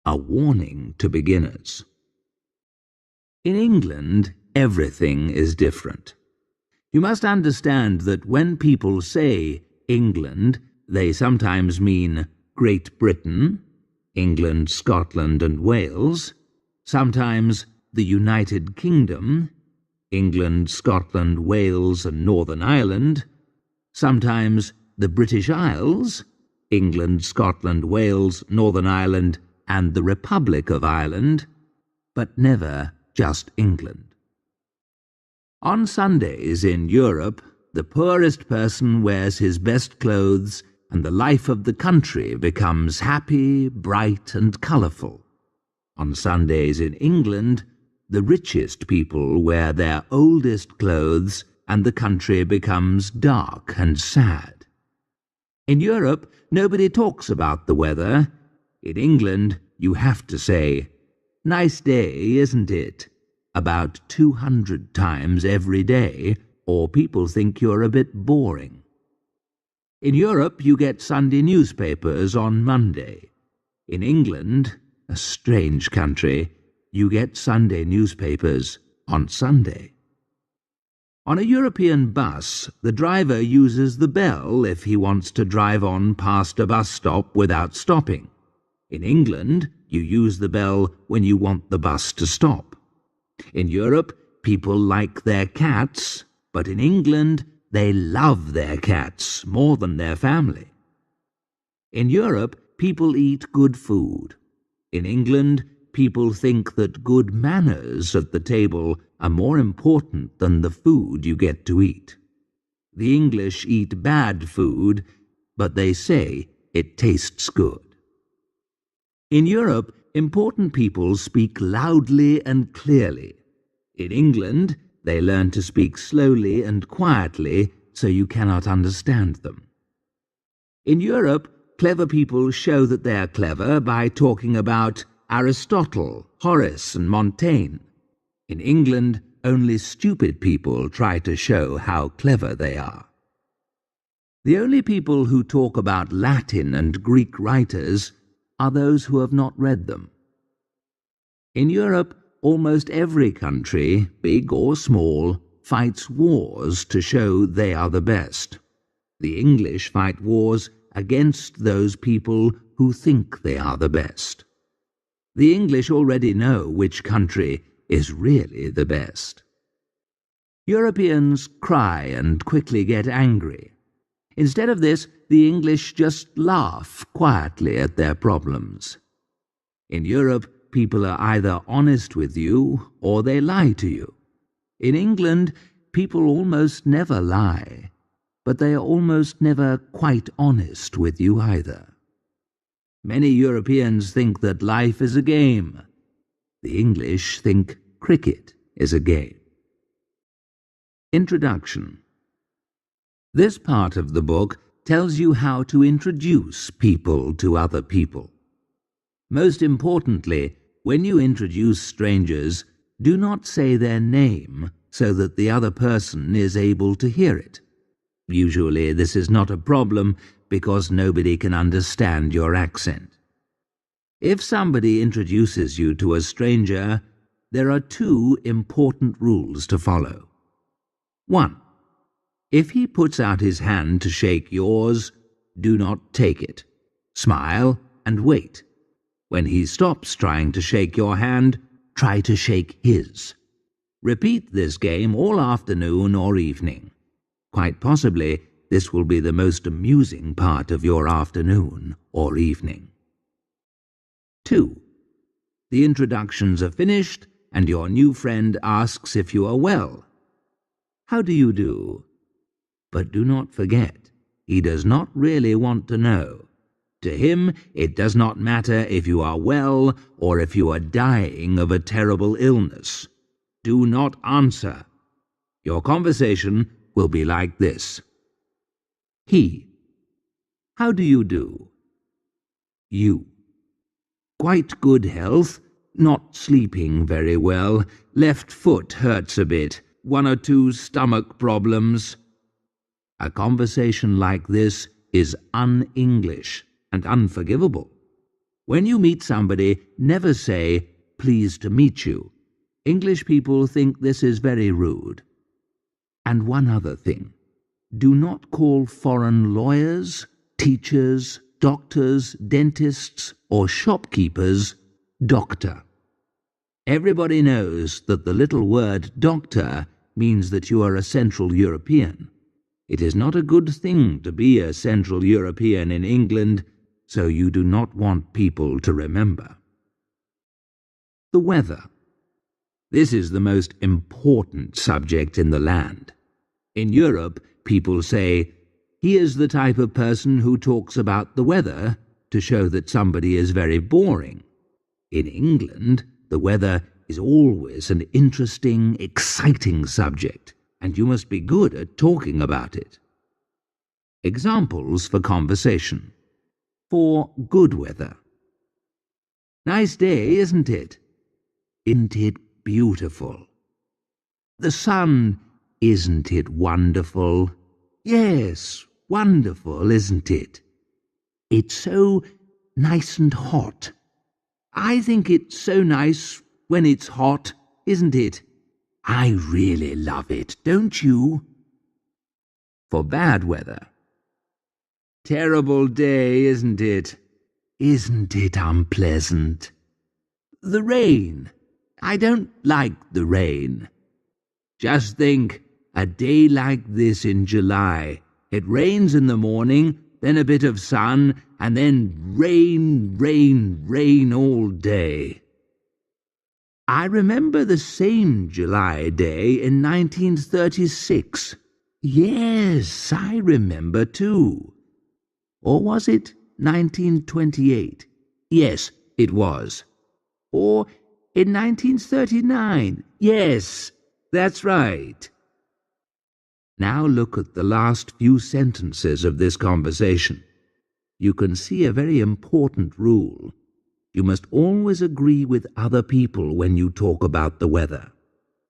a warning to beginners. In England, everything is different. You must understand that when people say England, they sometimes mean Great Britain, England, Scotland and Wales, sometimes the United Kingdom, England, Scotland, Wales and Northern Ireland, sometimes the British Isles, England, Scotland, Wales, Northern Ireland and the Republic of Ireland, but never just England. On Sundays in Europe, the poorest person wears his best clothes and the life of the country becomes happy, bright and colourful. On Sundays in England, the richest people wear their oldest clothes and the country becomes dark and sad. In Europe, nobody talks about the weather. In England, you have to say, "Nice day, isn't it?" about 200 times every day, or people think you're a bit boring. In Europe, you get Sunday newspapers on Monday. In England, a strange country, you get Sunday newspapers on Sunday. On a European bus, the driver uses the bell if he wants to drive on past a bus stop without stopping. In England, you use the bell when you want the bus to stop. In Europe, people like their cats, but in England, they love their cats more than their family. In Europe, people eat good food. In England, people think that good manners at the table are more important than the food you get to eat. The English eat bad food, but they say it tastes good. In Europe, important people speak loudly and clearly. In England, they learn to speak slowly and quietly so you cannot understand them. In Europe, clever people show that they are clever by talking about Aristotle, Horace and Montaigne. In England, only stupid people try to show how clever they are. The only people who talk about Latin and Greek writers are those who have not read them. In Europe, almost every country, big or small, fights wars to show they are the best. The English fight wars against those people who think they are the best. The English already know which country is really the best. Europeans cry and quickly get angry. Instead of this, the English just laugh quietly at their problems. In Europe, people are either honest with you or they lie to you. In England, people almost never lie, but they are almost never quite honest with you either. Many Europeans think that life is a game. The English think cricket is a game. Introduction. This part of the book tells you how to introduce people to other people. Most importantly, when you introduce strangers, do not say their name so that the other person is able to hear it. Usually this is not a problem because nobody can understand your accent. If somebody introduces you to a stranger, there are two important rules to follow. 1. If he puts out his hand to shake yours, do not take it. Smile and wait. When he stops trying to shake your hand, try to shake his. Repeat this game all afternoon or evening. Quite possibly, this will be the most amusing part of your afternoon or evening. 2. The introductions are finished and your new friend asks if you are well. How do you do? But do not forget, he does not really want to know. To him, it does not matter if you are well or if you are dying of a terrible illness. Do not answer. Your conversation will be like this. He. How do you do? You. Quite good health, not sleeping very well, left foot hurts a bit, 1 or 2 stomach problems. A conversation like this is un-English and unforgivable. When you meet somebody, never say, "Pleased to meet you." English people think this is very rude. And one other thing. Do not call foreign lawyers, teachers, doctors, dentists, or shopkeepers doctor. Everybody knows that the little word doctor means that you are a Central European. It is not a good thing to be a Central European in England, so you do not want people to remember. The weather. This is the most important subject in the land. In Europe, people say, "He is the type of person who talks about the weather," to show that somebody is very boring. In England, the weather is always an interesting, exciting subject, and you must be good at talking about it. Examples for conversation. For good weather. Nice day, isn't it? Isn't it beautiful? The sun, isn't it wonderful? Yes, wonderful, isn't it? It's so nice and hot. I think it's so nice when it's hot, isn't it? I really love it, don't you? For bad weather. Terrible day, isn't it? Isn't it unpleasant? The rain. I don't like the rain. Just think, a day like this in July. It rains in the morning, then a bit of sun, and then rain, rain, rain all day. I remember the same July day in 1936. Yes, I remember too. Or was it 1928? Yes, it was. Or in 1939? Yes, that's right. Now look at the last few sentences of this conversation. You can see a very important rule. You must always agree with other people when you talk about the weather.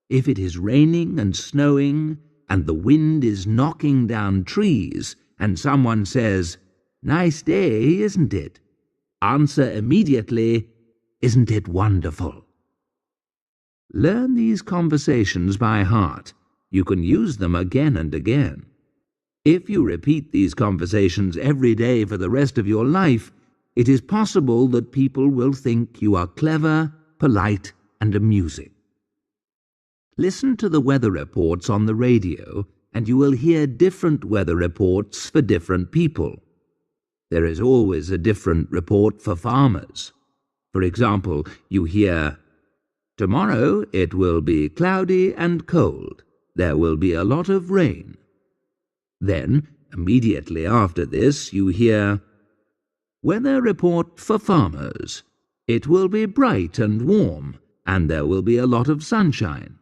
If it is raining and snowing, and the wind is knocking down trees, and someone says, "Nice day, isn't it?" answer immediately, "Isn't it wonderful?" Learn these conversations by heart. You can use them again and again. If you repeat these conversations every day for the rest of your life, it is possible that people will think you are clever, polite, and amusing. Listen to the weather reports on the radio, and you will hear different weather reports for different people. There is always a different report for farmers. For example, you hear, "Tomorrow it will be cloudy and cold. There will be a lot of rain." Then, immediately after this, you hear, "Weather report for farmers. It will be bright and warm, and there will be a lot of sunshine."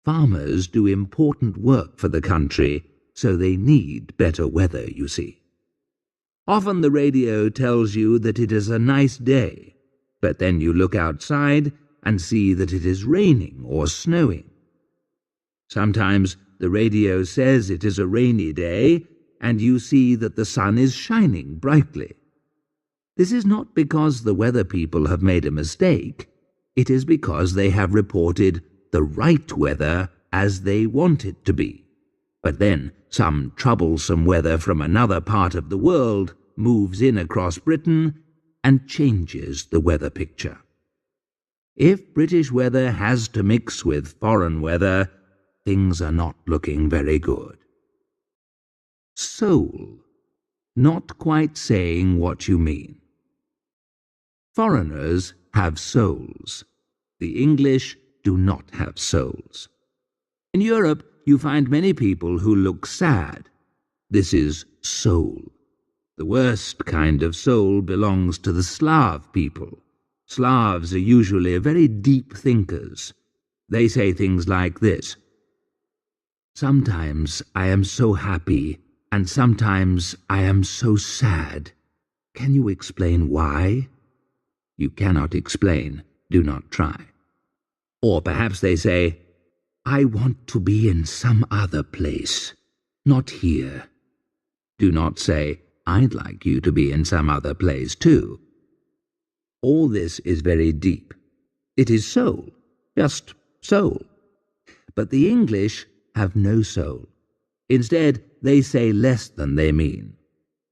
Farmers do important work for the country, so they need better weather, you see. Often the radio tells you that it is a nice day, but then you look outside and see that it is raining or snowing. Sometimes the radio says it is a rainy day, and you see that the sun is shining brightly. This is not because the weather people have made a mistake. It is because they have reported the right weather as they want it to be. But then some troublesome weather from another part of the world moves in across Britain and changes the weather picture. If British weather has to mix with foreign weather, things are not looking very good. Soul. Not quite saying what you mean. Foreigners have souls. The English do not have souls. In Europe, you find many people who look sad. This is soul. The worst kind of soul belongs to the Slav people. Slavs are usually very deep thinkers. They say things like this: "Sometimes I am so happy, and sometimes I am so sad. Can you explain why?" You cannot explain. Do not try. Or perhaps they say, "I want to be in some other place, not here." Do not say, "I'd like you to be in some other place too." All this is very deep. It is soul, just soul. But the English have no soul. Instead, they say less than they mean.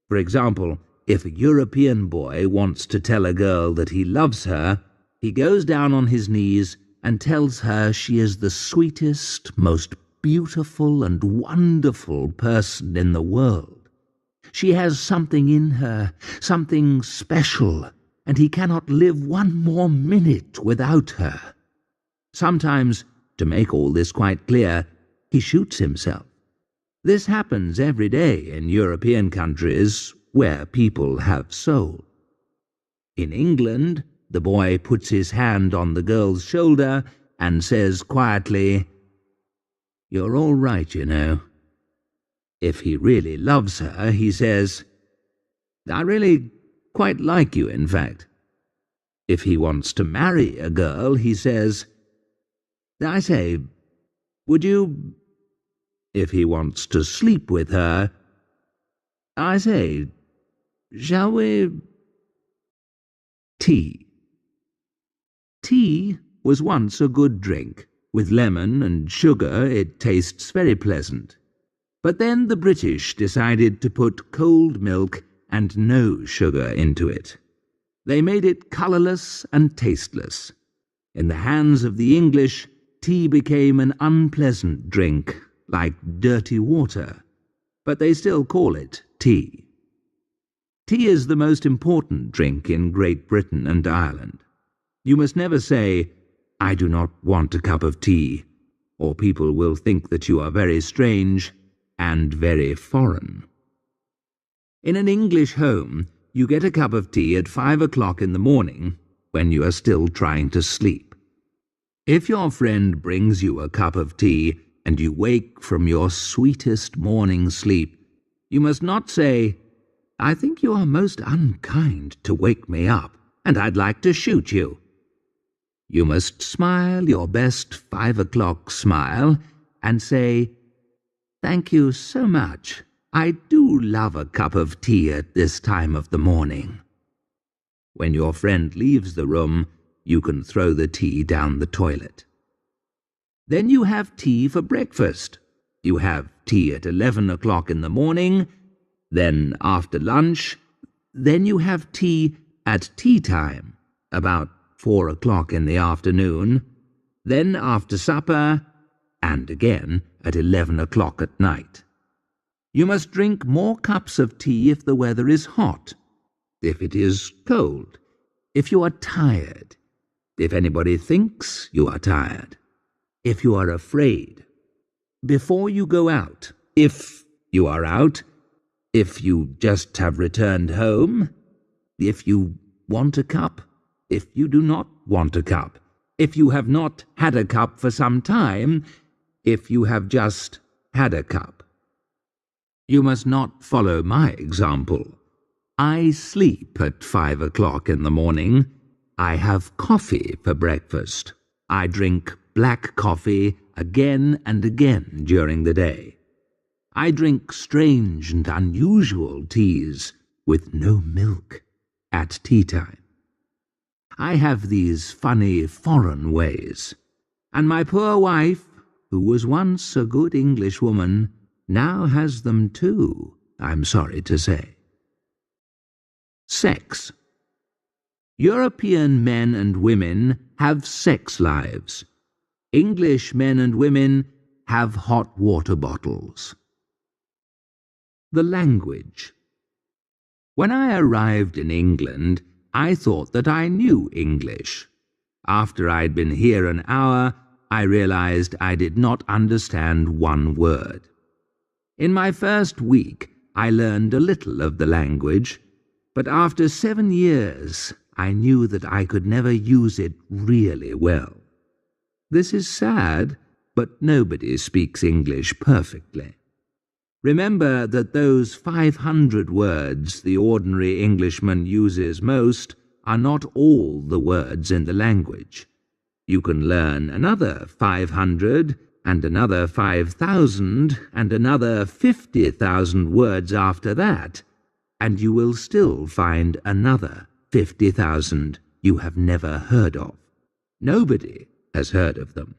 For example, if a European boy wants to tell a girl that he loves her, he goes down on his knees and tells her she is the sweetest, most beautiful and wonderful person in the world. She has something in her, something special, and he cannot live one more minute without her. Sometimes, to make all this quite clear, he shoots himself. This happens every day in European countries where people have soul. In England, the boy puts his hand on the girl's shoulder and says quietly, "You're all right, you know." If he really loves her, he says, "I really quite like you, in fact." If he wants to marry a girl, he says, "I say, would you..." If he wants to sleep with her, "I say, shall we..." Tea. Tea was once a good drink. With lemon and sugar it tastes very pleasant. But then the British decided to put cold milk and no sugar into it. They made it colourless and tasteless. In the hands of the English, tea became an unpleasant drink, like dirty water, but they still call it tea. Tea is the most important drink in Great Britain and Ireland. You must never say, "I do not want a cup of tea," or people will think that you are very strange and very foreign. In an English home, you get a cup of tea at 5 o'clock in the morning when you are still trying to sleep. If your friend brings you a cup of tea and you wake from your sweetest morning sleep, you must not say, "I think you are most unkind to wake me up, and I'd like to shoot you." You must smile your best 5 o'clock smile and say, "Thank you so much. I do love a cup of tea at this time of the morning." When your friend leaves the room, you can throw the tea down the toilet. Then you have tea for breakfast. You have tea at 11 o'clock in the morning, then after lunch, then you have tea at tea time, about 4 o'clock in the afternoon, then after supper, and again at 11 o'clock at night. You must drink more cups of tea if the weather is hot, if it is cold, if you are tired, if anybody thinks you are tired, if you are afraid, before you go out, if you are out, if you just have returned home, if you want a cup, if you do not want a cup, if you have not had a cup for some time, if you have just had a cup. You must not follow my example. I sleep at 5 o'clock in the morning. I have coffee for breakfast. I drink black coffee again and again during the day. I drink strange and unusual teas with no milk at tea time. I have these funny foreign ways, and my poor wife, who was once a good Englishwoman, now has them too, I'm sorry to say. Sex. European men and women have sex lives. English men and women have hot water bottles. The language. When I arrived in England, I thought that I knew English. After I'd been here an hour, I realized I did not understand one word. In my first week, I learned a little of the language, but after 7 years, I knew that I could never use it really well. This is sad, but nobody speaks English perfectly. Remember that those 500 words the ordinary Englishman uses most are not all the words in the language. You can learn another 500 and another 5,000 and another 50,000 words after that, and you will still find another 50,000 you have never heard of. Nobody has heard of them.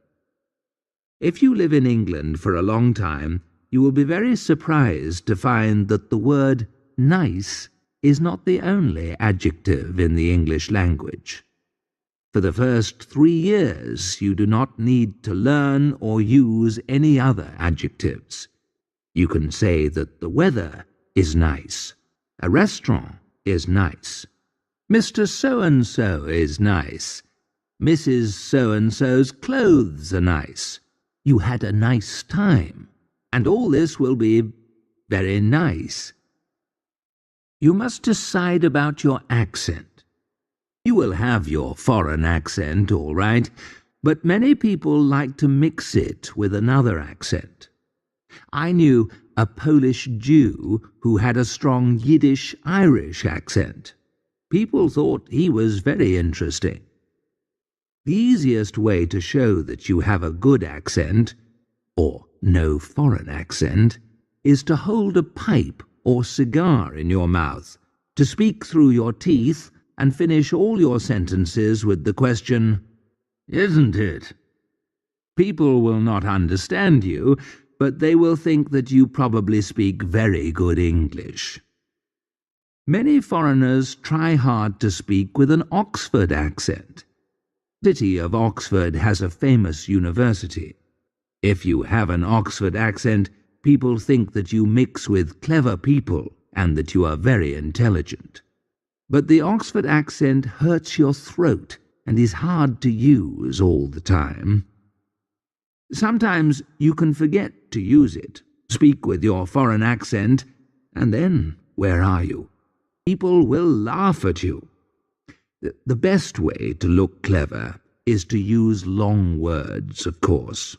If you live in England for a long time, you will be very surprised to find that the word nice is not the only adjective in the English language. For the first 3 years, you do not need to learn or use any other adjectives. You can say that the weather is nice, a restaurant is nice, Mr. So-and-so is nice, Mrs. So-and-so's clothes are nice, you had a nice time, and all this will be very nice. You must decide about your accent. You will have your foreign accent, all right, but many people like to mix it with another accent. I knew a Polish Jew who had a strong Yiddish-Irish accent. People thought he was very interesting. The easiest way to show that you have a good accent, or no foreign accent, is to hold a pipe or cigar in your mouth, to speak through your teeth and finish all your sentences with the question, "Isn't it?" People will not understand you, but they will think that you probably speak very good English. Many foreigners try hard to speak with an Oxford accent. The city of Oxford has a famous university. If you have an Oxford accent, people think that you mix with clever people and that you are very intelligent. But the Oxford accent hurts your throat and is hard to use all the time. Sometimes you can forget to use it, speak with your foreign accent, and then where are you? People will laugh at you. The best way to look clever is to use long words, of course.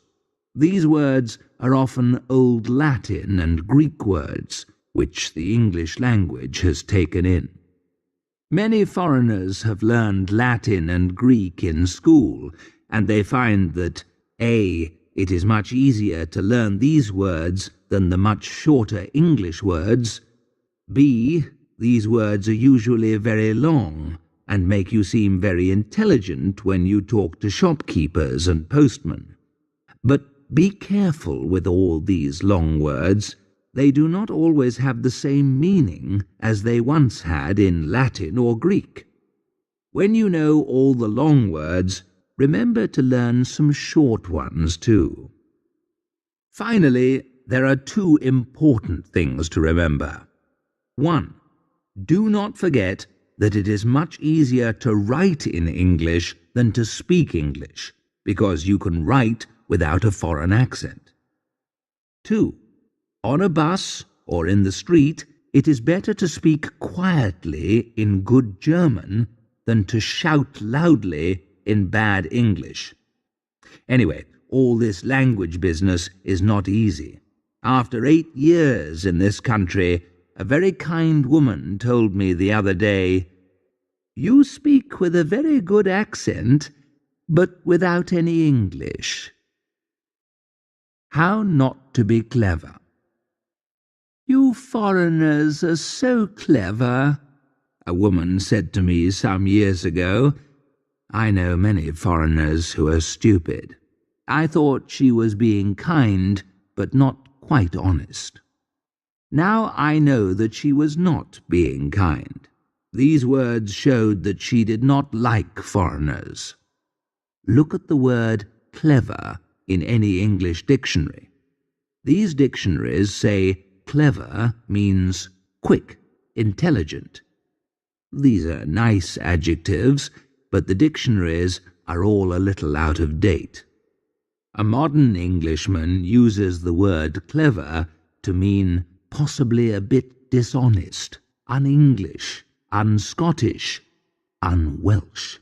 These words are often Old Latin and Greek words, which the English language has taken in. Many foreigners have learned Latin and Greek in school, and they find that A. It is much easier to learn these words than the much shorter English words. B. These words are usually very long and make you seem very intelligent when you talk to shopkeepers and postmen. But be careful with all these long words. They do not always have the same meaning as they once had in Latin or Greek. When you know all the long words, remember to learn some short ones too. Finally, there are 2 important things to remember. 1. Do not forget that it is much easier to write in English than to speak English, because you can write without a foreign accent. 2. On a bus or in the street, it is better to speak quietly in good German than to shout loudly in bad English. Anyway, all this language business is not easy. After 8 years in this country, a very kind woman told me the other day, "You speak with a very good accent, but without any English." How not to be clever. "You foreigners are so clever," a woman said to me some years ago. I know many foreigners who are stupid. I thought she was being kind, but not quite honest. Now I know that she was not being kind. These words showed that she did not like foreigners. Look at the word clever in any English dictionary. These dictionaries say clever means quick, intelligent. These are nice adjectives, but the dictionaries are all a little out of date. A modern Englishman uses the word clever to mean possibly a bit dishonest, un-English, un-Scottish, un-Welsh.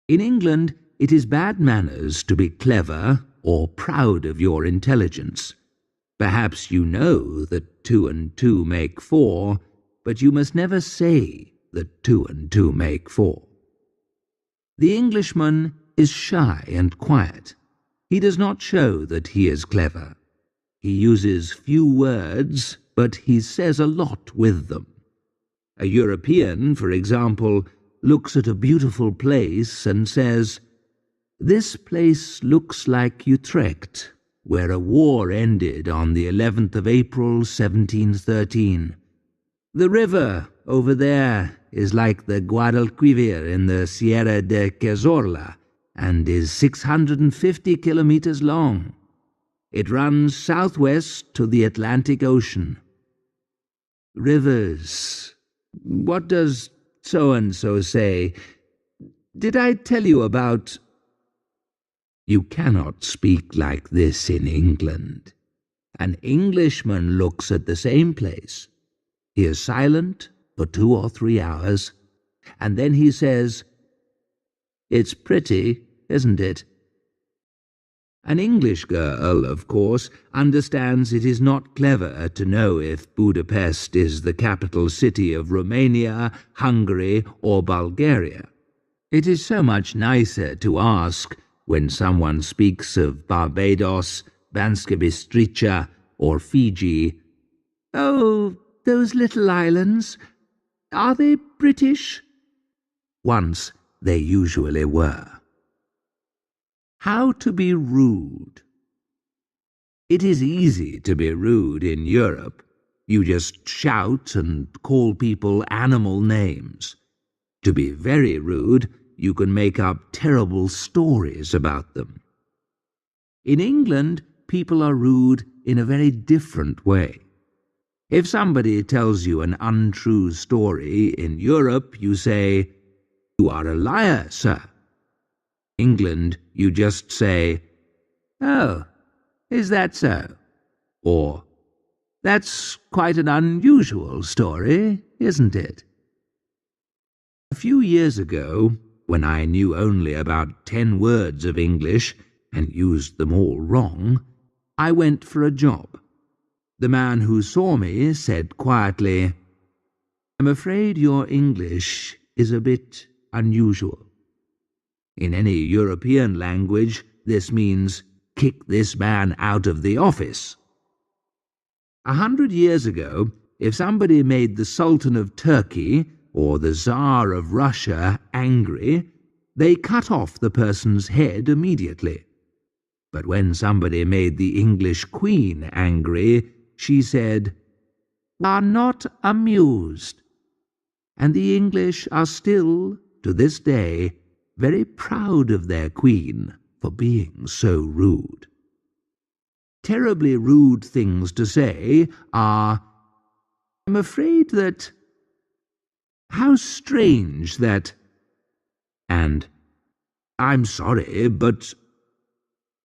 In England, it is bad manners to be clever or proud of your intelligence. Perhaps you know that 2 and 2 make 4, but you must never say that 2 and 2 make 4. The Englishman is shy and quiet. He does not show that he is clever. He uses few words, but he says a lot with them. A European, for example, looks at a beautiful place and says, "This place looks like Utrecht, where a war ended on the 11th of April, 1713. The river over there is like the Guadalquivir in the Sierra de Cazorla and is 650 kilometers long. It runs southwest to the Atlantic Ocean." Rivers. What does so-and-so say? Did I tell you about... You cannot speak like this in England. An Englishman looks at the same place. He is silent for 2 or 3 hours, and then he says, "It's pretty, isn't it?" An English girl, of course, understands it is not clever to know if Budapest is the capital city of Romania, Hungary, or Bulgaria. It is so much nicer to ask, when someone speaks of Barbados, Banska Bystrica, or Fiji, "Oh, those little islands, are they British?" Once they usually were. How to be rude. It is easy to be rude in Europe. You just shout and call people animal names. To be very rude, you can make up terrible stories about them. In England, people are rude in a very different way. If somebody tells you an untrue story in Europe, you say, "You are a liar, sir." In England, you just say, "Oh, is that so?" Or, "That's quite an unusual story, isn't it?" A few years ago, when I knew only about 10 words of English and used them all wrong, I went for a job. The man who saw me said quietly, "I'm afraid your English is a bit unusual." In any European language, this means, "Kick this man out of the office." 100 years ago, if somebody made the Sultan of Turkey or the Tsar of Russia angry, they cut off the person's head immediately. But when somebody made the English Queen angry, she said, "Are not amused." And the English are still, to this day, very proud of their Queen for being so rude. Terribly rude things to say are, "I'm afraid that... how strange that..." and "I'm sorry, but..."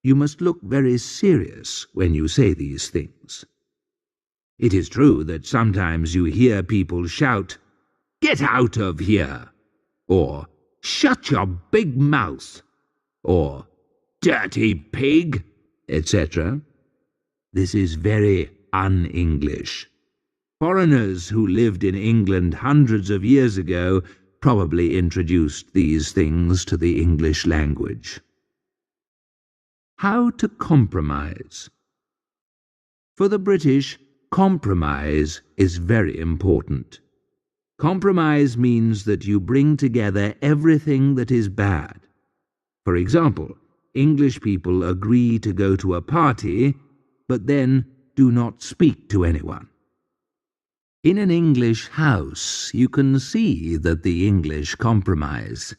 You must look very serious when you say these things. It is true that sometimes you hear people shout, "Get out of here!" or "Shut your big mouth!" or "Dirty pig!" etc. This is very un-English. Foreigners who lived in England hundreds of years ago probably introduced these things to the English language. How to compromise. For the British, compromise is very important. Compromise means that you bring together everything that is bad. For example, English people agree to go to a party, but then do not speak to anyone. In an English house, you can see that the English compromise.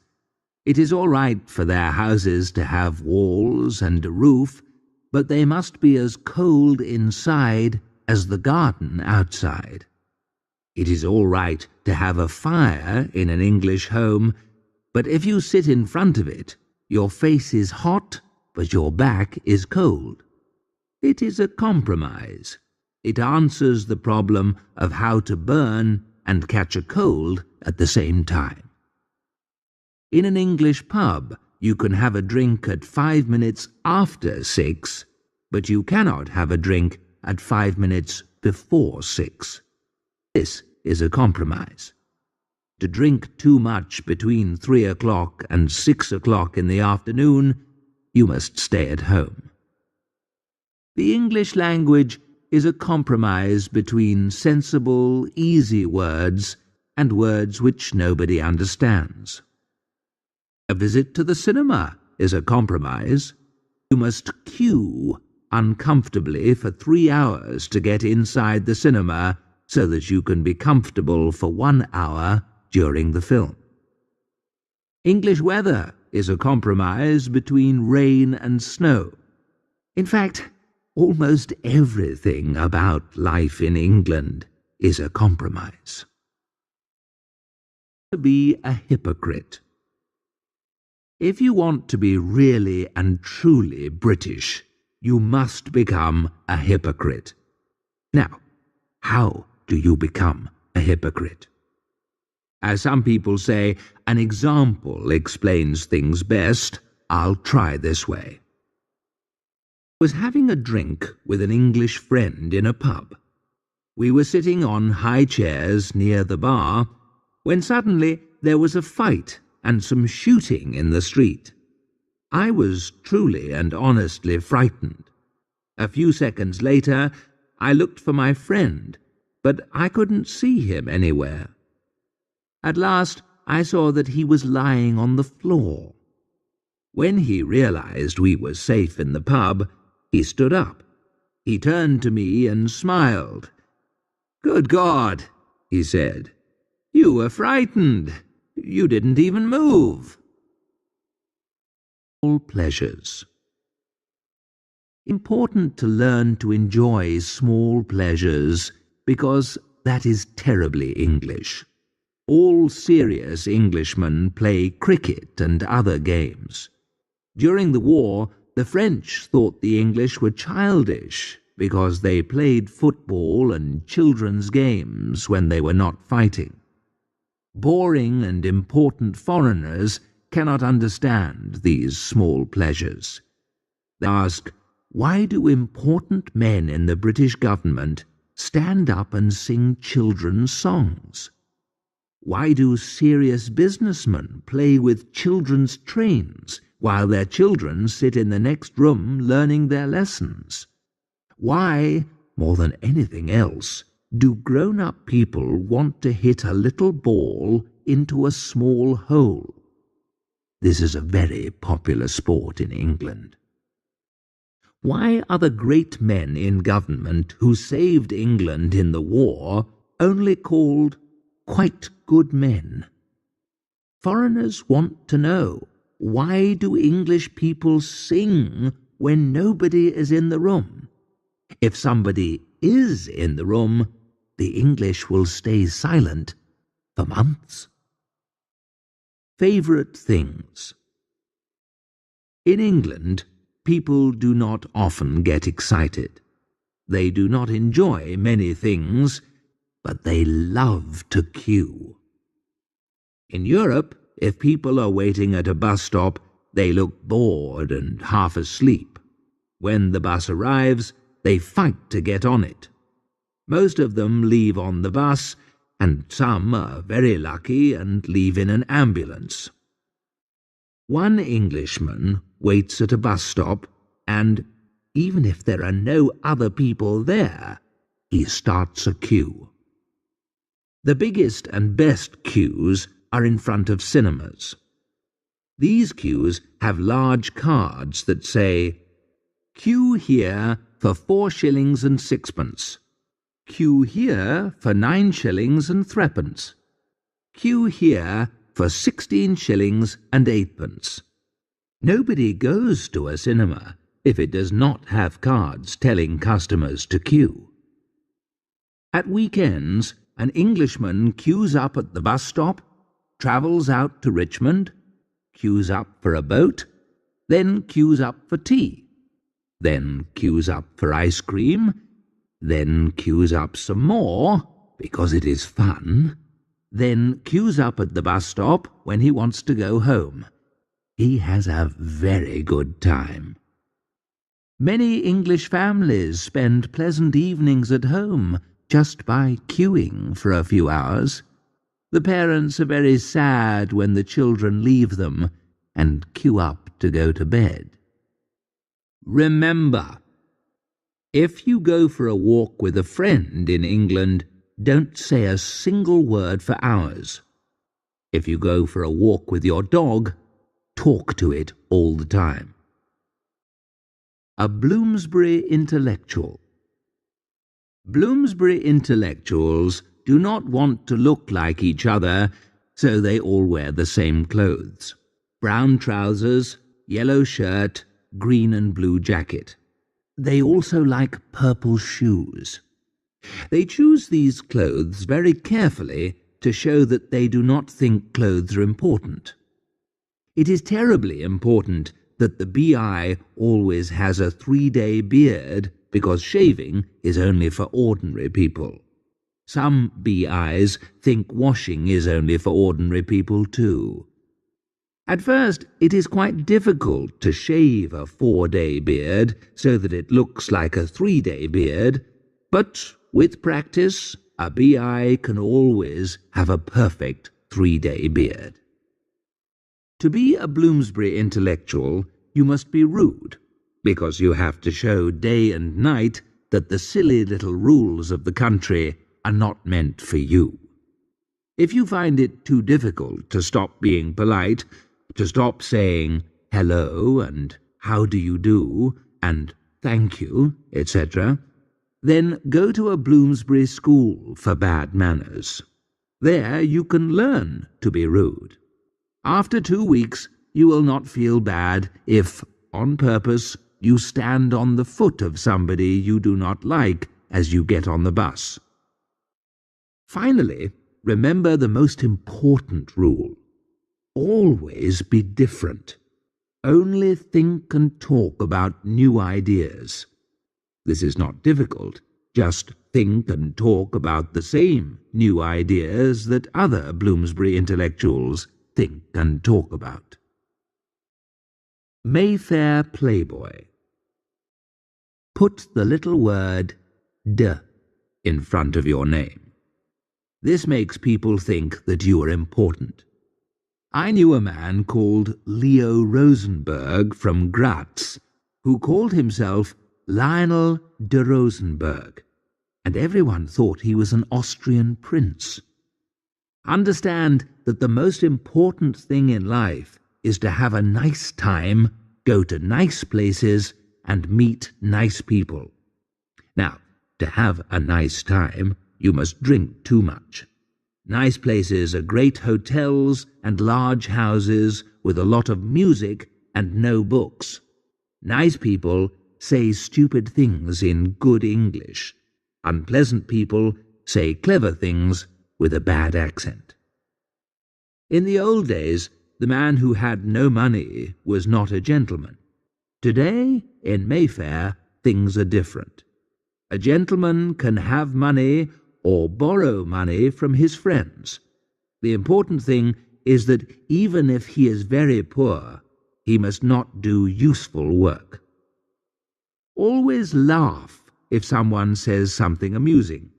It is all right for their houses to have walls and a roof, but they must be as cold inside as the garden outside. It is all right to have a fire in an English home, but if you sit in front of it, your face is hot, but your back is cold. It is a compromise. It answers the problem of how to burn and catch a cold at the same time. In an English pub, you can have a drink at 5 minutes after 6, but you cannot have a drink at 5 minutes before 6. This is a compromise. To drink too much between 3 o'clock and 6 o'clock in the afternoon, you must stay at home. The English language is a compromise between sensible, easy words and words which nobody understands. A visit to the cinema is a compromise. You must queue uncomfortably for 3 hours to get inside the cinema so that you can be comfortable for 1 hour during the film. English weather is a compromise between rain and snow. In fact, almost everything about life in England is a compromise. To be a hypocrite. If you want to be really and truly British, you must become a hypocrite. Now, how do you become a hypocrite? As some people say, an example explains things best. I'll try this way. I was having a drink with an English friend in a pub. We were sitting on high chairs near the bar when suddenly there was a fight and some shooting in the street. I was truly and honestly frightened. A few seconds later, I looked for my friend, but I couldn't see him anywhere. At last, I saw that he was lying on the floor. When he realized we were safe in the pub, he stood up. He turned to me and smiled. "Good God," he said. "You were frightened. You didn't even move." All pleasures. Important to learn to enjoy small pleasures because that is terribly English. All serious Englishmen play cricket and other games. During the war, the French thought the English were childish because they played football and children's games when they were not fighting. Boring and important foreigners cannot understand these small pleasures. They ask, why do important men in the British government stand up and sing children's songs? Why do serious businessmen play with children's trains while their children sit in the next room learning their lessons? Why, more than anything else, do grown-up people want to hit a little ball into a small hole? This is a very popular sport in England. Why are the great men in government who saved England in the war only called quite good men? Foreigners want to know, why do English people sing when nobody is in the room? If somebody is in the room, the English will stay silent for months. Favourite things. In England, people do not often get excited. They do not enjoy many things, but they love to queue. In Europe, if people are waiting at a bus stop, they look bored and half asleep. When the bus arrives, they fight to get on it. Most of them leave on the bus, and some are very lucky and leave in an ambulance. One Englishman waits at a bus stop, and even if there are no other people there, he starts a queue. The biggest and best queues are in front of cinemas. These queues have large cards that say, "Queue here for 4 shillings and 6pence. Queue here for 9 shillings and 3pence. Queue here for 16 shillings and 8pence. Nobody goes to a cinema if it does not have cards telling customers to queue. At weekends, an Englishman queues up at the bus stop, travels out to Richmond, queues up for a boat, then queues up for tea, then queues up for ice cream, then queues up some more, because it is fun, then queues up at the bus stop when he wants to go home. He has a very good time. Many English families spend pleasant evenings at home just by queuing for a few hours. The parents are very sad when the children leave them and queue up to go to bed. Remember, if you go for a walk with a friend in England, don't say a single word for hours. If you go for a walk with your dog, talk to it all the time. A Bloomsbury intellectual. Bloomsbury intellectuals do not want to look like each other, so they all wear the same clothes. Brown trousers, yellow shirt, green and blue jacket. They also like purple shoes. They choose these clothes very carefully to show that they do not think clothes are important. It is terribly important that the BI always has a 3-day beard because shaving is only for ordinary people. Some BIs think washing is only for ordinary people too. At first, it is quite difficult to shave a 4-day beard so that it looks like a 3-day beard, but with practice, a BI can always have a perfect 3-day beard. To be a Bloomsbury intellectual, you must be rude, because you have to show day and night that the silly little rules of the country are not meant for you. If you find it too difficult to stop being polite, to stop saying hello and how do you do and thank you, etc., then go to a Bloomsbury school for bad manners. There you can learn to be rude. After 2 weeks, you will not feel bad if, on purpose, you stand on the foot of somebody you do not like as you get on the bus. Finally, remember the most important rule. Always be different. Only think and talk about new ideas. This is not difficult. Just think and talk about the same new ideas that other Bloomsbury intellectuals think and talk about. Mayfair Playboy. Put the little word D in front of your name. This makes people think that you are important. I knew a man called Leo Rosenberg from Graz who called himself Lionel de Rosenberg, and everyone thought he was an Austrian prince. Understand that the most important thing in life is to have a nice time, go to nice places, and meet nice people. Now, to have a nice time, you must drink too much. Nice places are great hotels and large houses with a lot of music and no books. Nice people say stupid things in good English. Unpleasant people say clever things with a bad accent. In the old days, the man who had no money was not a gentleman. Today, in Mayfair, things are different. A gentleman can have money or borrow money from his friends. The important thing is that even if he is very poor, he must not do useful work. Always laugh if someone says something amusing.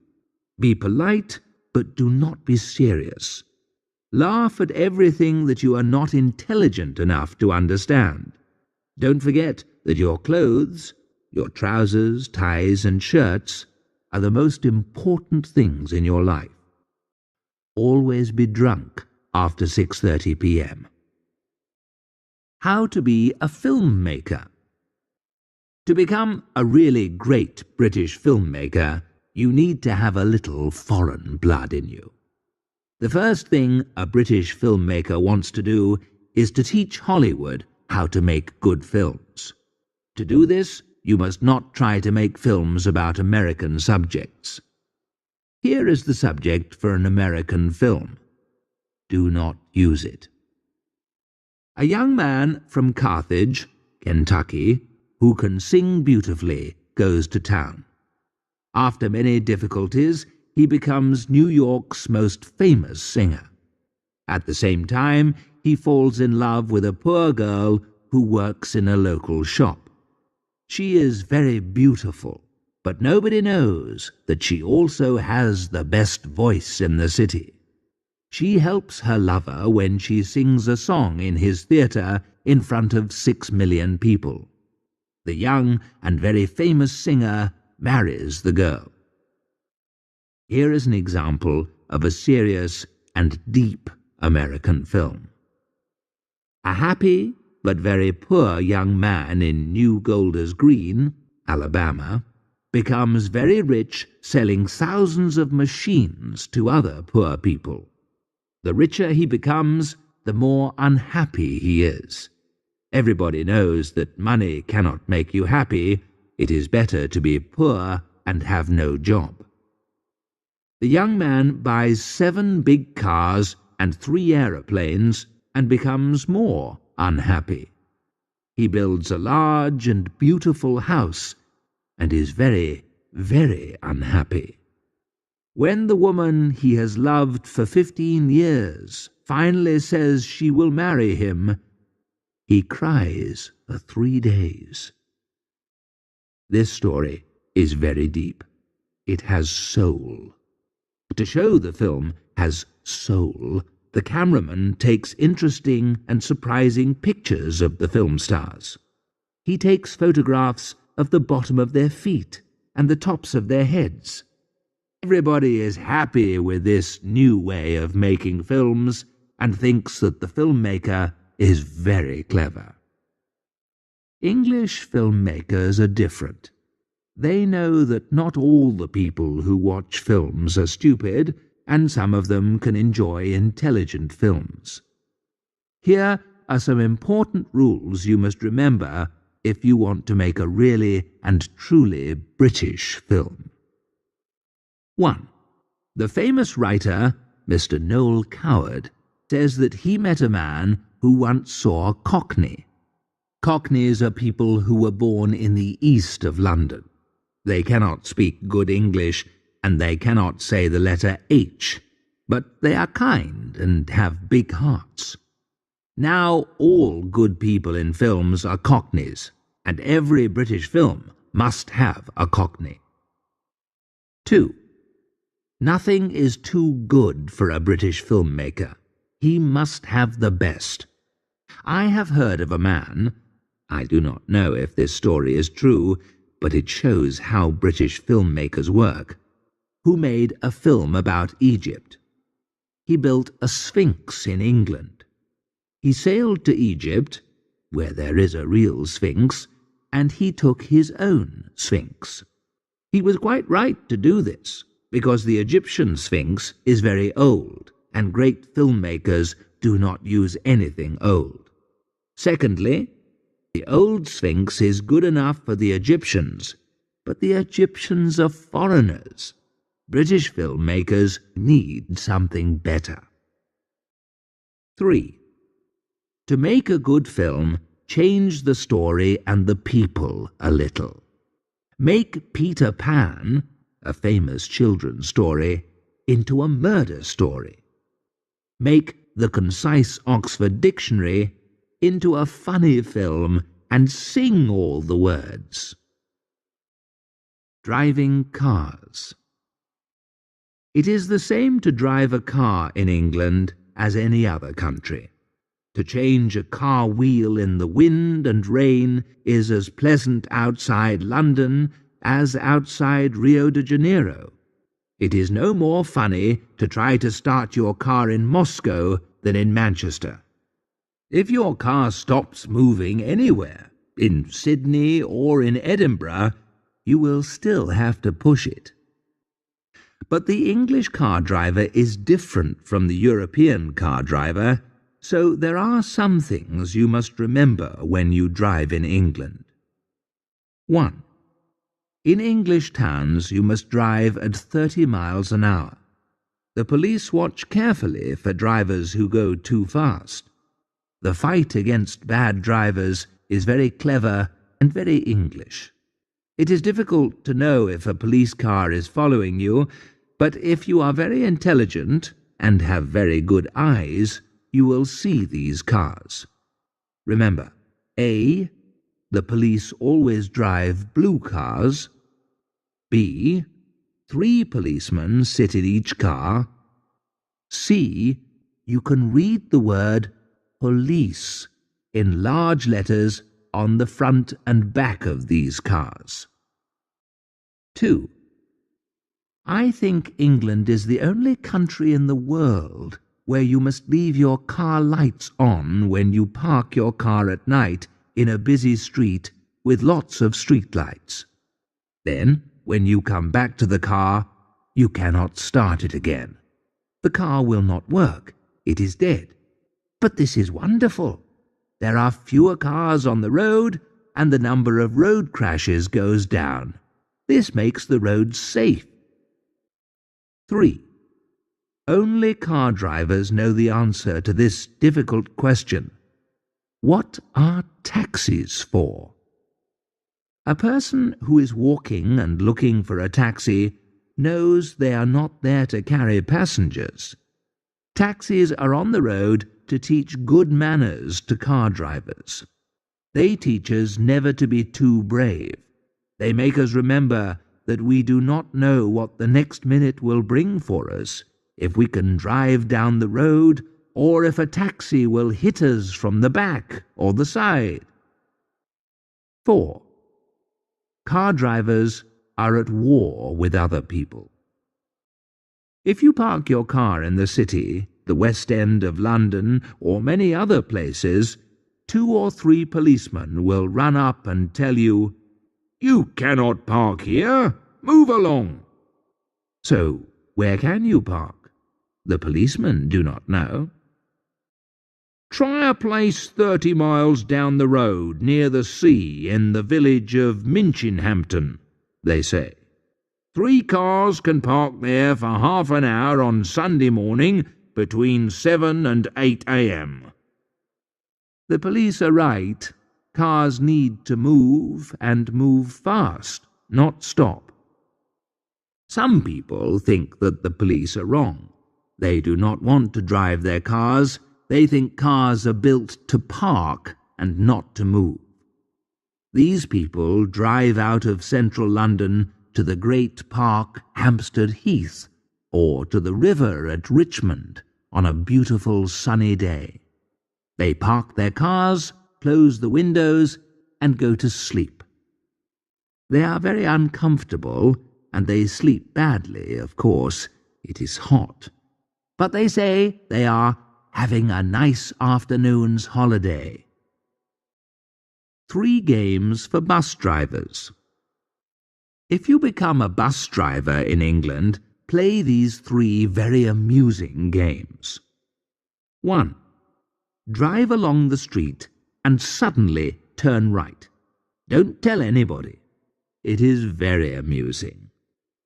Be polite, but do not be serious. Laugh at everything that you are not intelligent enough to understand. Don't forget that your clothes, your trousers, ties, and shirts are the most important things in your life. Always be drunk after 6:30 p.m. How to be a filmmaker. To become a really great British filmmaker, you need to have a little foreign blood in you. The first thing a British filmmaker wants to do is to teach Hollywood how to make good films. To do this, you must not try to make films about American subjects. Here is the subject for an American film. Do not use it. A young man from Carthage, Kentucky, who can sing beautifully, goes to town. After many difficulties, he becomes New York's most famous singer. At the same time, he falls in love with a poor girl who works in a local shop. She is very beautiful, but nobody knows that she also has the best voice in the city. She helps her lover when she sings a song in his theatre in front of 6 million people. The young and very famous singer marries the girl. Here is an example of a serious and deep American film. A happy but very poor young man in New Golders Green, Alabama, becomes very rich selling thousands of machines to other poor people. The richer he becomes, the more unhappy he is. Everybody knows that money cannot make you happy. It is better to be poor and have no job. The young man buys 7 big cars and 3 aeroplanes and becomes more unhappy. He builds a large and beautiful house and is very, very unhappy. When the woman he has loved for 15 years finally says she will marry him, he cries for 3 days. This story is very deep. It has soul. To show the film has soul, the cameraman takes interesting and surprising pictures of the film stars. He takes photographs of the bottom of their feet and the tops of their heads. Everybody is happy with this new way of making films and thinks that the filmmaker is very clever. English filmmakers are different. They know that not all the people who watch films are stupid, and some of them can enjoy intelligent films. Here are some important rules you must remember if you want to make a really and truly British film. 1. The famous writer, Mr. Noel Coward, says that he met a man who once saw a Cockney. Cockneys are people who were born in the east of London. They cannot speak good English, and they cannot say the letter H, but they are kind and have big hearts. Now all good people in films are Cockneys, and every British film must have a Cockney. 2. Nothing is too good for a British filmmaker. He must have the best. I have heard of a man, I do not know if this story is true, but it shows how British filmmakers work, who made a film about Egypt. He built a sphinx in England. He sailed to Egypt, where there is a real sphinx, and he took his own sphinx. He was quite right to do this, because the Egyptian sphinx is very old, and great filmmakers do not use anything old. Secondly, the old sphinx is good enough for the Egyptians, but the Egyptians are foreigners. British filmmakers need something better. 3. To make a good film, change the story and the people a little. Make Peter Pan, a famous children's story, into a murder story. Make the concise Oxford Dictionary into a funny film and sing all the words. Driving cars. It is the same to drive a car in England as any other country. To change a car wheel in the wind and rain is as pleasant outside London as outside Rio de Janeiro. It is no more funny to try to start your car in Moscow than in Manchester. If your car stops moving anywhere, in Sydney or in Edinburgh, you will still have to push it. But the English car driver is different from the European car driver, so there are some things you must remember when you drive in England. 1. In English towns you must drive at 30 miles an hour. The police watch carefully for drivers who go too fast. The fight against bad drivers is very clever and very English. It is difficult to know if a police car is following you, but if you are very intelligent and have very good eyes, you will see these cars. Remember, A. The police always drive blue cars. B. 3 policemen sit in each car. C. You can read the word police in large letters on the front and back of these cars. 2. I think England is the only country in the world where you must leave your car lights on when you park your car at night in a busy street with lots of street lights. Then, when you come back to the car, you cannot start it again. The car will not work. It is dead. But this is wonderful. There are fewer cars on the road, and the number of road crashes goes down. This makes the roads safe. 3. Only car drivers know the answer to this difficult question. What are taxis for? A person who is walking and looking for a taxi knows they are not there to carry passengers. Taxis are on the road to teach good manners to car drivers. They teach us never to be too brave. They make us remember that we do not know what the next minute will bring for us, if we can drive down the road, or if a taxi will hit us from the back or the side. 4. Car drivers are at war with other people. If you park your car in the city, the West End of London, or many other places, 2 or 3 policemen will run up and tell you, "You cannot park here. Move along." So, where can you park? The policemen do not know. "Try a place 30 miles down the road near the sea in the village of Minchinhampton," they say. 3 cars can park there for half an hour on Sunday morning between 7 and 8 a.m. The police are right. Cars need to move, and move fast, not stop. Some people think that the police are wrong. They do not want to drive their cars. They think cars are built to park and not to move. These people drive out of central London to the great park Hampstead Heath, or to the river at Richmond on a beautiful sunny day. They park their cars, close the windows, and go to sleep. They are very uncomfortable, and they sleep badly, of course. It is hot. But they say they are having a nice afternoon's holiday. 3 games for bus drivers. If you become a bus driver in England, play these 3 very amusing games. 1. Drive along the street and suddenly turn right. Don't tell anybody. It is very amusing.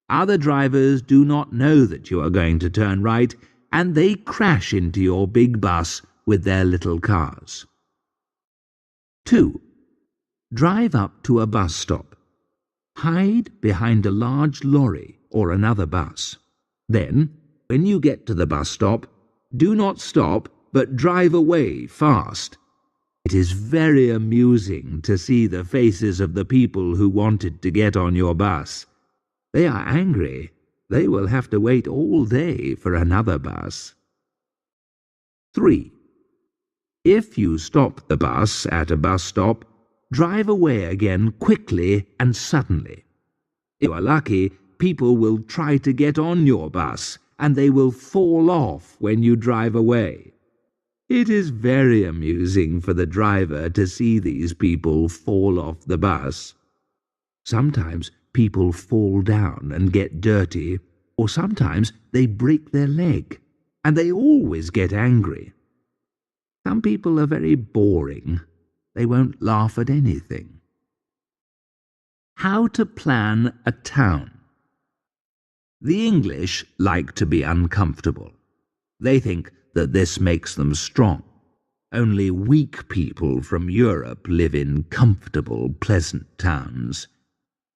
Other drivers do not know that you are going to turn right, and they crash into your big bus with their little cars. 2. Drive up to a bus stop. Hide behind a large lorry or another bus. Then, when you get to the bus stop, do not stop, but drive away fast. It is very amusing to see the faces of the people who wanted to get on your bus. They are angry. They will have to wait all day for another bus. 3. If you stop the bus at a bus stop, drive away again quickly and suddenly. If you are lucky, people will try to get on your bus, and they will fall off when you drive away. It is very amusing for the driver to see these people fall off the bus. Sometimes people fall down and get dirty, or sometimes they break their leg, and they always get angry. Some people are very boring. They won't laugh at anything. How to plan a town. The English like to be uncomfortable. They think that this makes them strong. Only weak people from Europe live in comfortable, pleasant towns.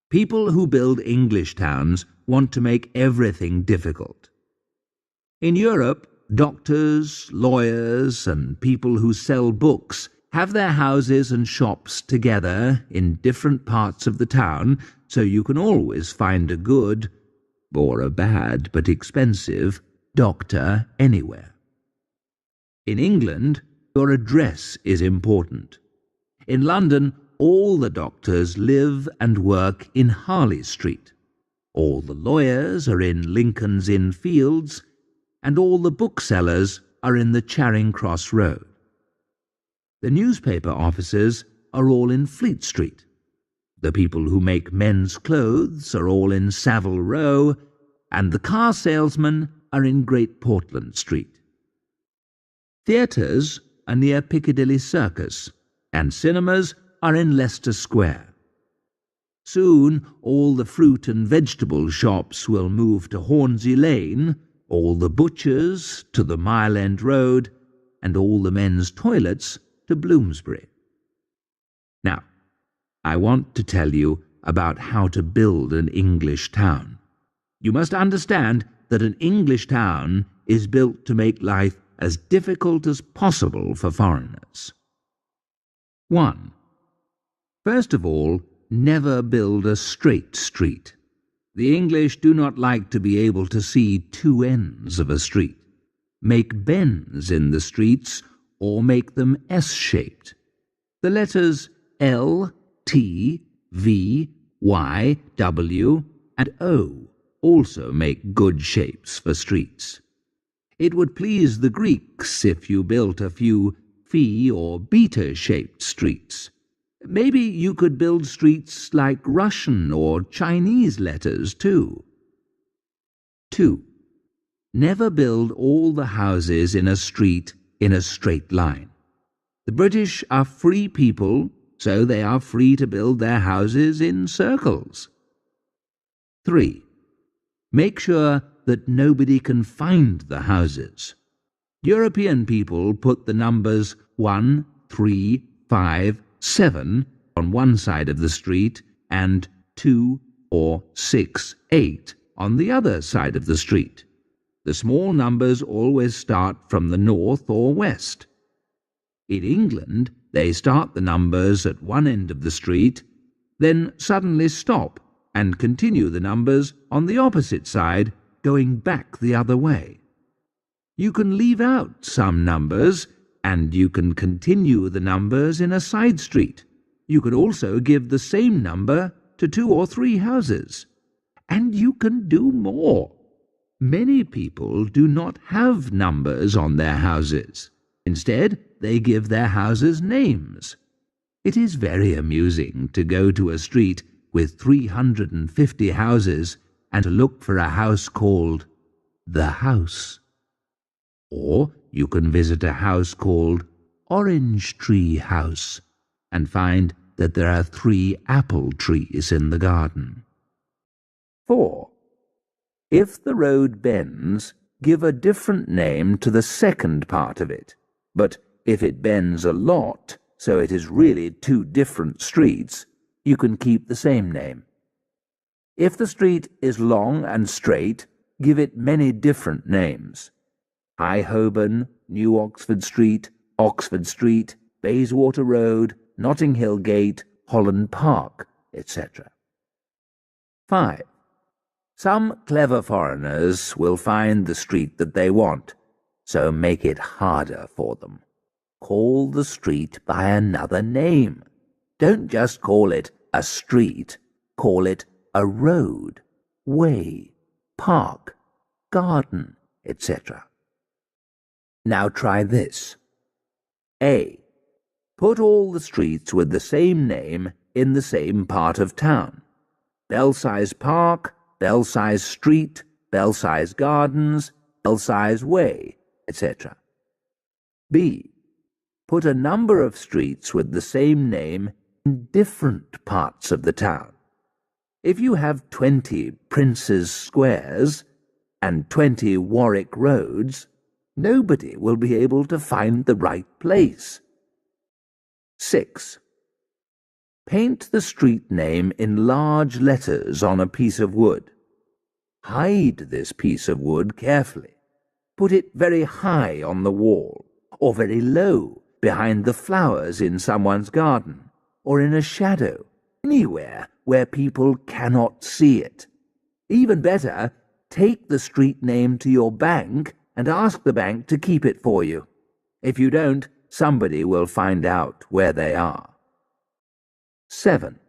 People who build English towns want to make everything difficult. In Europe, doctors, lawyers, and people who sell books have their houses and shops together in different parts of the town, so you can always find a good, or a bad but expensive, doctor anywhere. In England, your address is important. In London, all the doctors live and work in Harley Street. all the lawyers are in Lincoln's Inn Fields, and all the booksellers are in the Charing Cross Road. The newspaper offices are all in Fleet Street. The people who make men's clothes are all in Savile Row, and the car salesmen are in Great Portland Street. Theatres are near Piccadilly Circus, and cinemas are in Leicester Square. Soon all the fruit and vegetable shops will move to Hornsey Lane, all the butchers to the Mile End Road, and all the men's toilets to Bloomsbury. Now, I want to tell you about how to build an English town. You must understand that an English town is built to make life as difficult as possible for foreigners. 1. First of all, never build a straight street. The English do not like to be able to see two ends of a street. Make bends in the streets or make them S-shaped. The letters L, T, V, Y, W, and O also make good shapes for streets. It would please the Greeks if you built a few phi or beta-shaped streets. Maybe you could build streets like Russian or Chinese letters too. 2. Never build all the houses in a street in a straight line. The British are free people, so they are free to build their houses in circles. 3. Make sure that nobody can find the houses. European people put the numbers 1, 3, 5, 7 on one side of the street and 2 or 6, 8 on the other side of the street. The small numbers always start from the north or west. In England, they start the numbers at one end of the street, then suddenly stop and continue the numbers on the opposite side, going back the other way. You can leave out some numbers, and you can continue the numbers in a side street. You can also give the same number to 2 or 3 houses. And you can do more. Many people do not have numbers on their houses. Instead, they give their houses names. It is very amusing to go to a street with 350 houses and to look for a house called The House. Or you can visit a house called Orange Tree House and find that there are 3 apple trees in the garden. 4. If the road bends, give a different name to the second part of it. But if it bends a lot, so it is really 2 different streets, you can keep the same name. If the street is long and straight, give it many different names. High Holborn, New Oxford Street, Bayswater Road, Notting Hill Gate, Holland Park, etc. 5. Some clever foreigners will find the street that they want, so make it harder for them. Call the street by another name. Don't just call it a street, call it a road, way, park, garden, etc. Now try this. A. Put all the streets with the same name in the same part of town. Belsize Park, Belsize Street, Belsize Gardens, Belsize Way, etc. B. Put a number of streets with the same name in different parts of the town. If you have 20 Prince's Squares and 20 Warwick Roads, nobody will be able to find the right place. 6. Paint the street name in large letters on a piece of wood. Hide this piece of wood carefully. Put it very high on the wall, or very low behind the flowers in someone's garden, or in a shadow, anywhere where people cannot see it. Even better, take the street name to your bank and ask the bank to keep it for you. If you don't, somebody will find out where they are. 7.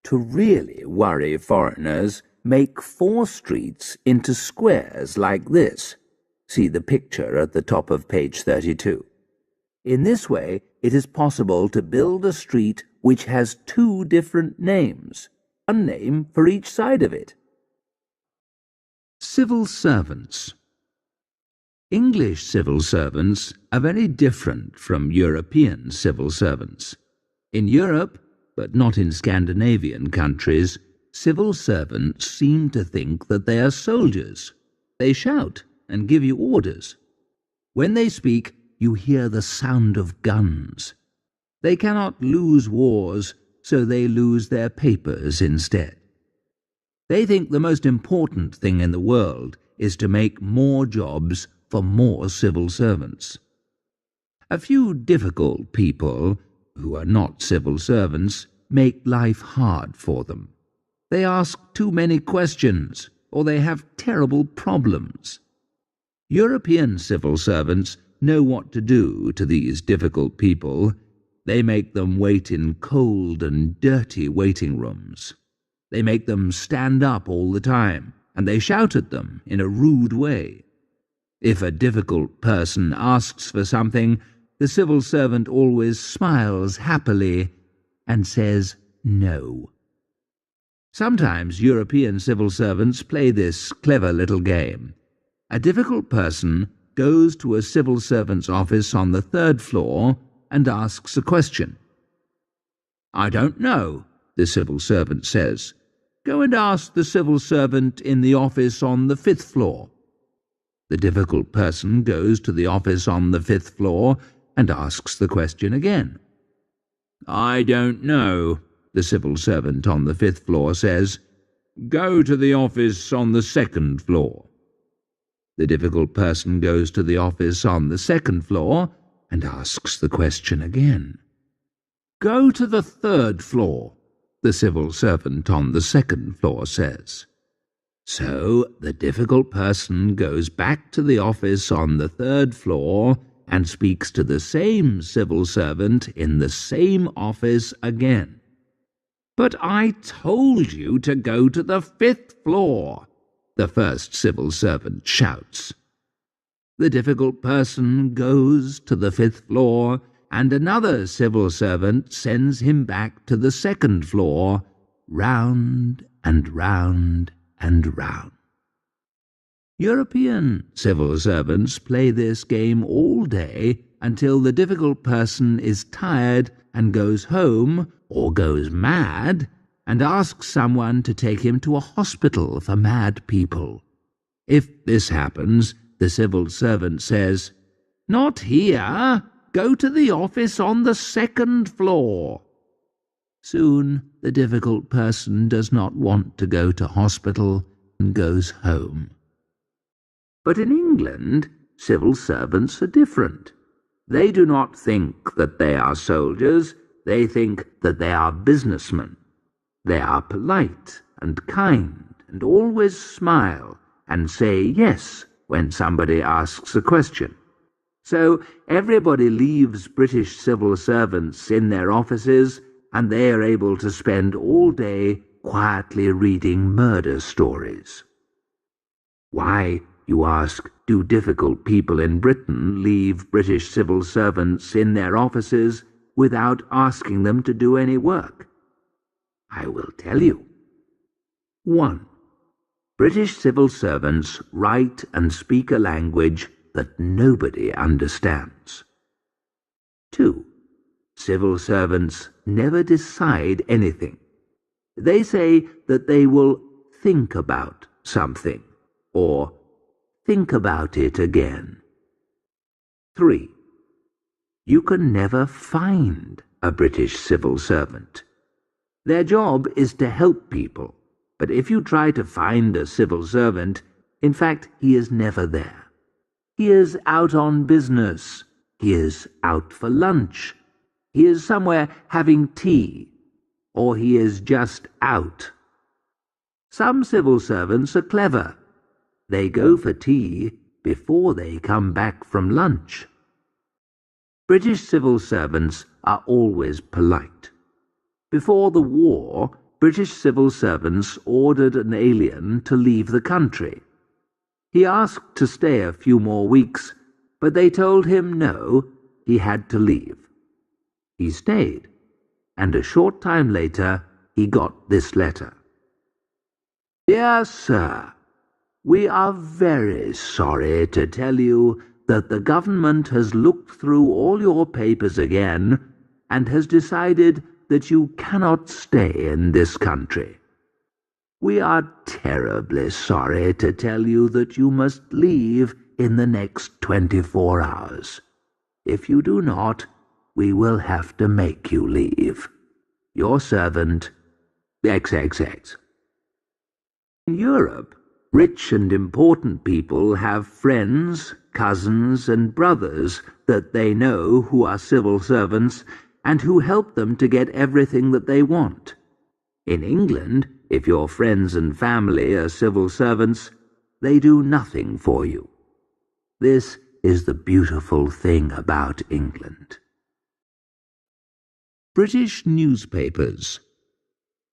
To really worry foreigners, make 4 streets into squares like this. See the picture at the top of page 32. In this way, it is possible to build a street which has 2 different names, one name for each side of it. Civil servants. English civil servants are very different from European civil servants. In Europe, but not in Scandinavian countries, civil servants seem to think that they are soldiers. They shout and give you orders. When they speak, you hear the sound of guns. They cannot lose wars, so they lose their papers instead. They think the most important thing in the world is to make more jobs for more civil servants. A few difficult people, who are not civil servants, make life hard for them. They ask too many questions, or they have terrible problems. European civil servants know what to do to these difficult people. They make them wait in cold and dirty waiting rooms. They make them stand up all the time, and they shout at them in a rude way. If a difficult person asks for something, the civil servant always smiles happily and says no. Sometimes European civil servants play this clever little game. A difficult person goes to a civil servant's office on the 3rd floor and asks a question. "I don't know," the civil servant says. "Go and ask the civil servant in the office on the 5th floor." The difficult person goes to the office on the 5th floor and asks the question again. "I don't know," the civil servant on the 5th floor says. "Go to the office on the 2nd floor." The difficult person goes to the office on the 2nd floor and asks the question again. "Go to the 3rd floor," the civil servant on the 2nd floor says. So the difficult person goes back to the office on the 3rd floor and speaks to the same civil servant in the same office again. "But I told you to go to the 5th floor," the first civil servant shouts. The difficult person goes to the 5th floor, and another civil servant sends him back to the 2nd floor, round and round and round. European civil servants play this game all day until the difficult person is tired and goes home or goes mad and asks someone to take him to a hospital for mad people. If this happens, the civil servant says, "Not here. Go to the office on the 2nd floor." Soon the difficult person does not want to go to hospital and goes home. But in England, civil servants are different. They do not think that they are soldiers, they think that they are businessmen. They are polite and kind and always smile and say yes when somebody asks a question. So everybody leaves British civil servants in their offices, and they are able to spend all day quietly reading murder stories. Why, you ask, do difficult people in Britain leave British civil servants in their offices without asking them to do any work? I will tell you. 1. British civil servants write and speak a language that nobody understands. 2. Civil servants never decide anything. They say that they will think about something, or think about it again. 3. You can never find a British civil servant. Their job is to help people, but if you try to find a civil servant, in fact, he is never there. He is out on business. He is out for lunch. He is somewhere having tea, or he is just out. Some civil servants are clever. They go for tea before they come back from lunch. British civil servants are always polite. Before the war, British civil servants ordered an alien to leave the country. He asked to stay a few more weeks, but they told him no, he had to leave. He stayed, and a short time later he got this letter. Dear Sir, we are very sorry to tell you that the government has looked through all your papers again and has decided that you cannot stay in this country. We are terribly sorry to tell you that you must leave in the next 24 hours. If you do not, we will have to make you leave. Your servant, XXX. In Europe, rich and important people have friends, cousins, and brothers that they know who are civil servants and who help them to get everything that they want. In England, if your friends and family are civil servants, they do nothing for you. This is the beautiful thing about England. British newspapers.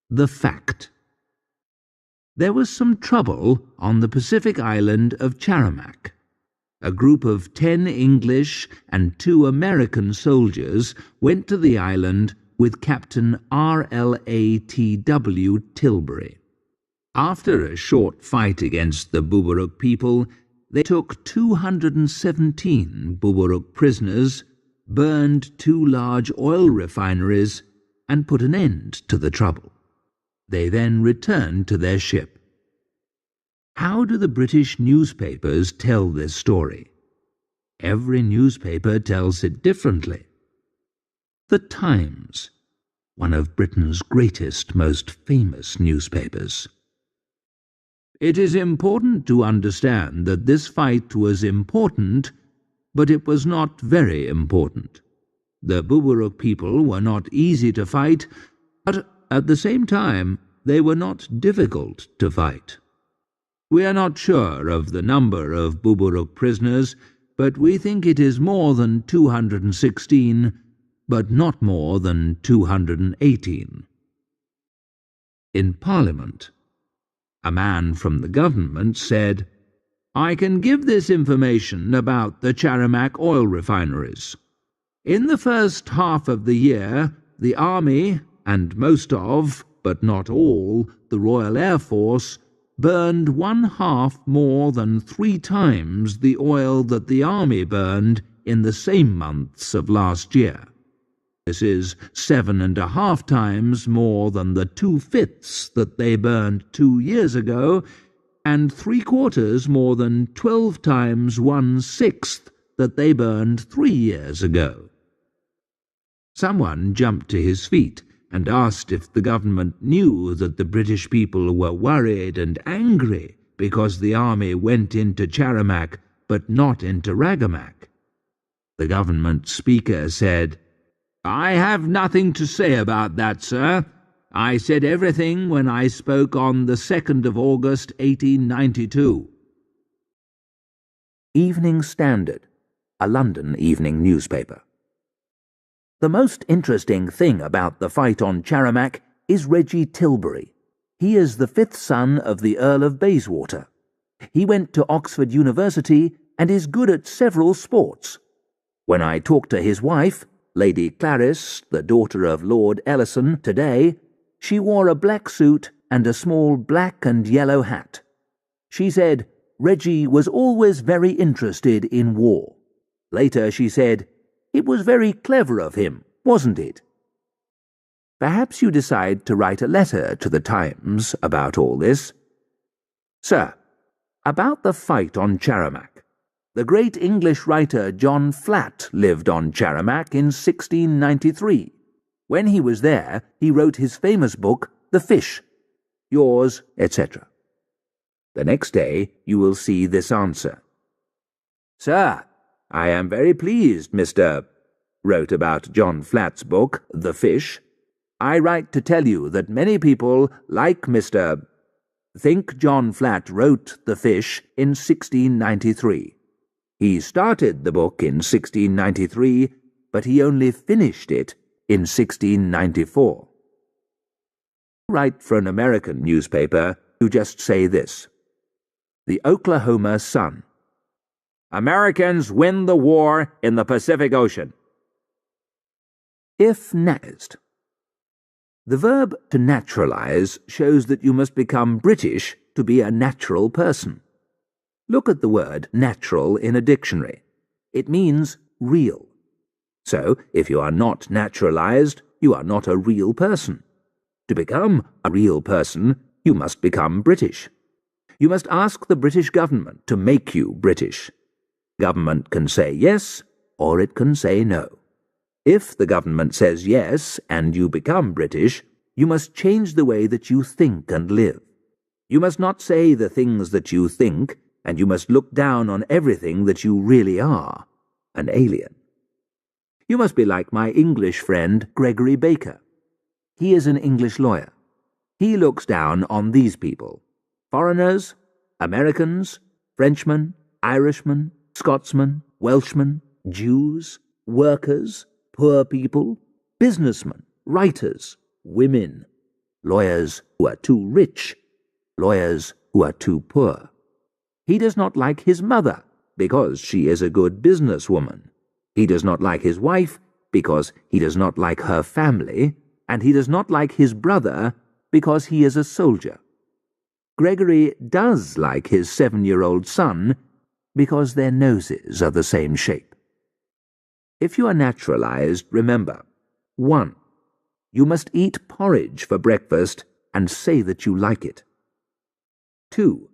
The fact. There was some trouble on the Pacific island of Charamac. A group of 10 English and 2 American soldiers went to the island with Captain R.L.A.T.W. Tilbury. After a short fight against the Buburuk people, they took 217 Buburuk prisoners, burned 2 large oil refineries, and put an end to the trouble. They then returned to their ship. How do the British newspapers tell this story? Every newspaper tells it differently. The Times, one of Britain's greatest, most famous newspapers. It is important to understand that this fight was important, but it was not very important. The Buburuk people were not easy to fight, but at the same time they were not difficult to fight. We are not sure of the number of Buburuk prisoners, but we think it is more than 216, but not more than 218. In Parliament, a man from the government said, I can give this information about the Charamac oil refineries. In the first half of the year, the Army, and most of, but not all, the Royal Air Force, burned 1/2 more than 3 times the oil that the Army burned in the same months of last year. This is 7.5 times more than the 2/5 that they burned 2 years ago, and 3/4 more than 12 times 1/6 that they burned 3 years ago. Someone jumped to his feet and asked if the government knew that the British people were worried and angry because the army went into Charamac but not into Ragamac. The government speaker said, I have nothing to say about that, sir. I said everything when I spoke on the 2nd of August, 1892. Evening Standard, a London evening newspaper. The most interesting thing about the fight on Charamac is Reggie Tilbury. He is the 5th son of the Earl of Bayswater. He went to Oxford University and is good at several sports. When I talked to his wife, Lady Clarice, the daughter of Lord Ellison, today, she wore a black suit and a small black and yellow hat. She said Reggie was always very interested in war. Later she said, it was very clever of him, wasn't it? Perhaps you decide to write a letter to the Times about all this. Sir, about the fight on Charamac. The great English writer John Flatt lived on Charamac in 1693. When he was there, he wrote his famous book, The Fish. Yours, etc. The next day you will see this answer. Sir, I am very pleased Mr. wrote about John Flatt's book, The Fish. I write to tell you that many people, like Mr. think John Flatt wrote The Fish in 1693. He started the book in 1693, but he only finished it in 1694. write for an American newspaper, you just say this: The Oklahoma Sun. Americans win the war in the Pacific Ocean. If naturalized. The verb to naturalize shows that you must become British to be a natural person. Look at the word natural in a dictionary. It means real. So, if you are not naturalized, you are not a real person. To become a real person, you must become British. You must ask the British government to make you British. Government can say yes, or it can say no. If the government says yes and you become British, you must change the way that you think and live. You must not say the things that you think, and you must look down on everything that you really are, an alien. You must be like my English friend Gregory Baker. He is an English lawyer. He looks down on these people: foreigners, Americans, Frenchmen, Irishmen, Scotsmen, Welshmen, Jews, workers, poor people, businessmen, writers, women, lawyers who are too rich, lawyers who are too poor. He does not like his mother because she is a good businesswoman. He does not like his wife because he does not like her family, and he does not like his brother because he is a soldier. Gregory does like his 7-year-old son because their noses are the same shape. If you are naturalized, remember: 1. You must eat porridge for breakfast and say that you like it. 2.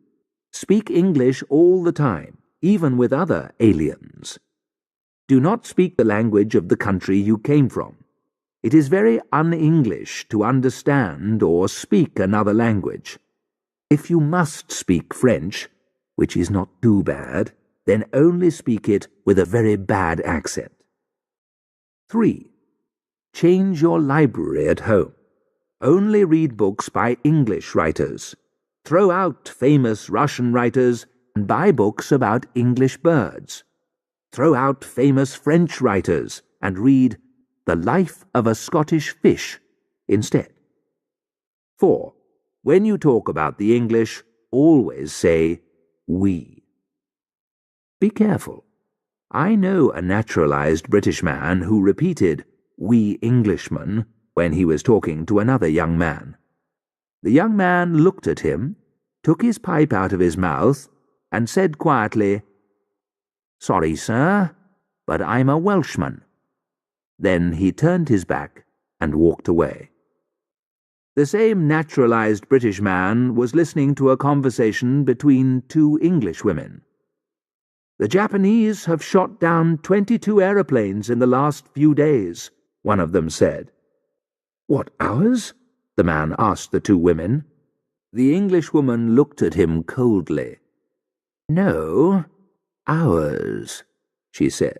Speak English all the time, even with other aliens. Do not speak the language of the country you came from. It is very un-English to understand or speak another language. If you must speak French, which is not too bad, then only speak it with a very bad accent. 3. Change your library at home. Only read books by English writers. Throw out famous Russian writers and buy books about English birds. Throw out famous French writers and read The Life of a Scottish Fish instead. 4. When you talk about the English, always say we. Be careful. I know a naturalized British man who repeated "we Englishmen" when he was talking to another young man. The young man looked at him, took his pipe out of his mouth, and said quietly, "Sorry, sir, but I'm a Welshman." Then he turned his back and walked away. The same naturalized British man was listening to a conversation between 2 English women. "The Japanese have shot down 22 aeroplanes in the last few days," one of them said. "What, ours?" the man asked the 2 women. The Englishwoman looked at him coldly. "No, ours," she said.